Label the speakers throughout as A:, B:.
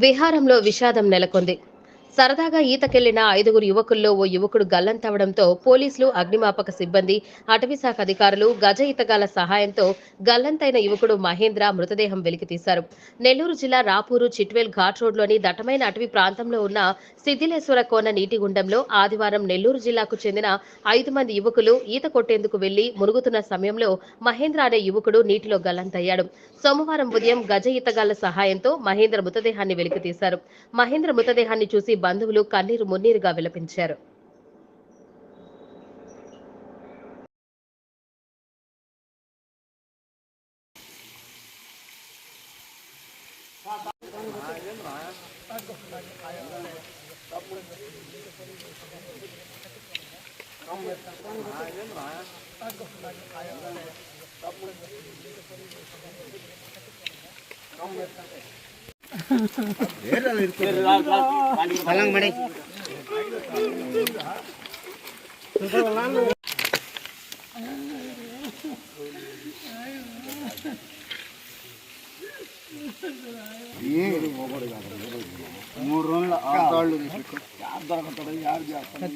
A: విహారంలో విషాదం నెలకొంది. సరదాగా ఈతకెళ్లిన 5గురు యువకుల్లో ఓ యువకుడు గల్లంతవడంతో పోలీసులు, అగ్నిమాపక సిబ్బంది, అటవీశాఖ అధికారులు, గజ ఈతగాళ్ల సహాయంతో గల్లంతైన యువకుడు మహేంద్ర మృతదేహం వెలికితీశారు. నెల్లూరు జిల్లా రాపూరు చిట్వేల్ ఘాట్ రోడ్లోని దట్టమైన అటవీ ప్రాంతంలో ఉన్న సిద్దిలేశ్వర కోన నీటిగుండంలో ఆదివారం నెల్లూరు జిల్లాకు చెందిన 5 మంది యువకులు ఈత కొట్టేందుకు వెళ్లి మునుగుతున్న సమయంలో మహేంద్ర అనే యువకుడు నీటిలో గల్లంతయ్యాడు. సోమవారం ఉదయం గజ ఈతగాళ్ల సహాయంతో మహేంద్ర మృతదేహాన్ని వెలికితీశారు. మహేంద్ర మృతదేహాన్ని చూసి బంధువులు కన్నీరు మున్నీరుగా విలపించారు.
B: మూడు రోజులు ఆడతాళ్ళు యారు దొరకతాడు యారు చేస్తాడు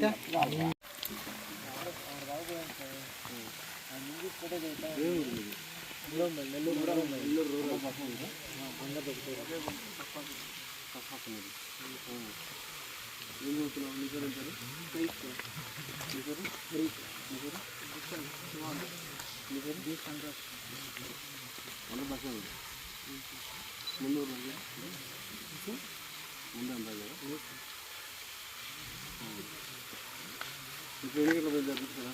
B: ఇప్పుడు ఎన్ని గంటల పోయి జరుగుతుందా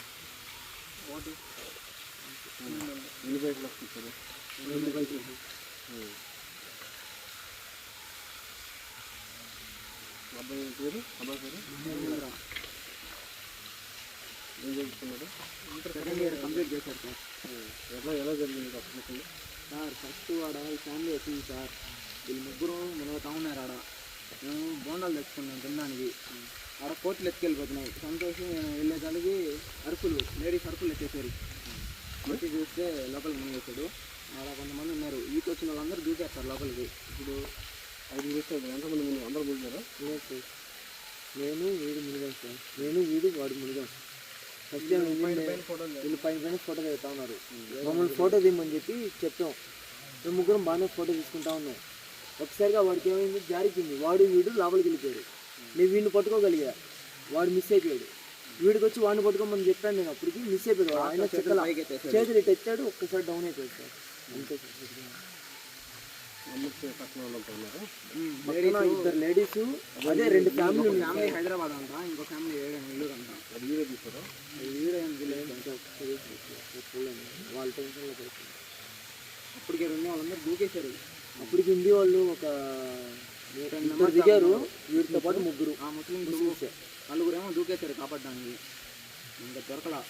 B: ఎన్ని బైకులు వస్తుంటారు రెండు బైకులు అబ్బాయి పేరు అబ్బాయి పేరు ఏం చదువుతున్నాడు సెకండ్ ఇయర్ కంప్లీట్ చేశారు సార్ ఎలా జరిగింది అసలు సార్ ఫస్ట్ ఆడ ఫ్యామిలీ వచ్చింది సార్ వీళ్ళు ముగ్గురు మునగతా ఉన్నారు ఆడ మేము బోండాలు తెచ్చుకున్నాం తినడానికి ఆడ కోట్లు ఎత్తుకెళ్ళిపోతున్నాయి సంతోషం నేను వెళ్ళేదానికి అరుపులు లేడీస్ అరుపులు ఎత్తేసారు వచ్చి చూస్తే లోపలికి మునిగేశాడు ఆడ కొంతమంది ఉన్నారు ఈత వచ్చిన వాళ్ళందరూ దూకేస్తారు లోపలికి ఇప్పుడు 5 చూస్తారు ఎంతమంది ముందు అందరూ మునిగారా లేదు నేను వీడు మునిగాను సార్ నేను వీడు వాడు మునిగాం ఫస్ట్ టైం వీళ్ళు పైన ఫోటో దిగుతా ఉన్నారు మమ్మల్ని ఫోటో తీయమని చెప్పి చెప్పాం మేము ముగ్గురం బాగానే ఫోటో తీసుకుంటా ఉన్నాం ఒకసారిగా వాడికి ఏమైంది జారిపోయింది వాడు వీడు లోపలికి వెళ్ళిపోయాడు నేను వీడిని పట్టుకోగలిగా వాడు మిస్ అయిపోయాడు వీడికి వచ్చి వాడిని పట్టుకోమని చెప్పాను నేను అప్పటికి మిస్ అయిపోయాడు ఆయన చేతులు ఇటు ఎత్తాడు ఒక్కసారి డౌన్ అయిపోయాడు సార్ అంతే సార్ ఇద్దరు లేడీస్ అదే 2 ఫ్యామిలీ హైదరాబాద్ అంట ఇంకో ఫ్యామిలీ నెల్లూరు అంట వాళ్ళ టెన్షన్లో పడుతుంది అప్పటికే 2 వాళ్ళందరూ దూకేశారు అప్పటికి హిందీ వాళ్ళు ఒక 2 మెంబర్స్ దిగారు వీటితో పాటు ముగ్గురు ఆ ముస్లిమ్స్ నలుగురేమో దూకేశారు కాపాడడానికి ఇంకా దొరకలా